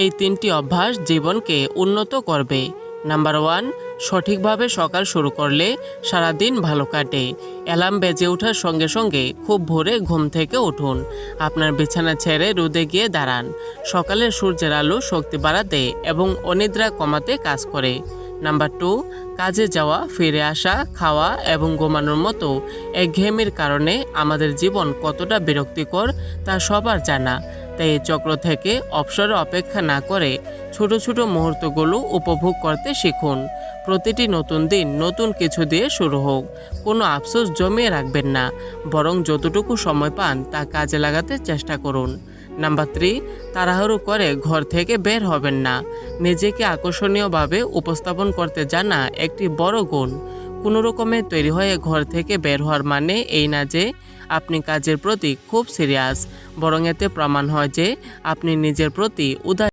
এই 3টি অভ্যাস জীবনকে উন্নত করবে। নাম্বার 1, সঠিকভাবে সকাল শুরু করলে সারাদিন ভালো কাটে। অ্যালার্ম বেজে ওঠার সঙ্গে সঙ্গে খুব ভোরে ঘুম থেকে উঠুন। আপনার বিছানা ছেড়ে রোদে গিয়ে দাঁড়ান। সকালের সূর্যের আলো শক্তি বাড়াতে এবং অনিদ্রা কমাতে কাজ করে। নাম্বার 2, কাজে যাওয়া, ফিরে আসা, খাওয়া এবং ঘুমানোর মতো একঘেয়েমির কারণে আমাদের জীবন কতটা বিরক্তিকর তা সবার জানা। তাই এই চক্র থেকে অবসরে অপেক্ষা না করে ছোট ছোট মুহূর্তগুলো উপভোগ করতে শিখুন। প্রতিটি নতুন দিন নতুন কিছু দিয়ে শুরু হোক। কোনো আফসোস জমিয়ে রাখবেন না, বরং যতটুকু সময় পান তা কাজে লাগাতে চেষ্টা করুন। নাম্বার 3, তাড়াহুড়ো করে ঘর থেকে বের হবেন না। নিজেকে আকর্ষণীয়ভাবে উপস্থাপন করতে জানা একটি বড় গুণ। কোনো রকমে তৈরি হয়ে ঘর থেকে বের হওয়ার মানে এই না যে আপনি কাজের প্রতি খুব সিরিয়াস, বরং এতে প্রমাণ হয় যে আপনি নিজের প্রতি উদার।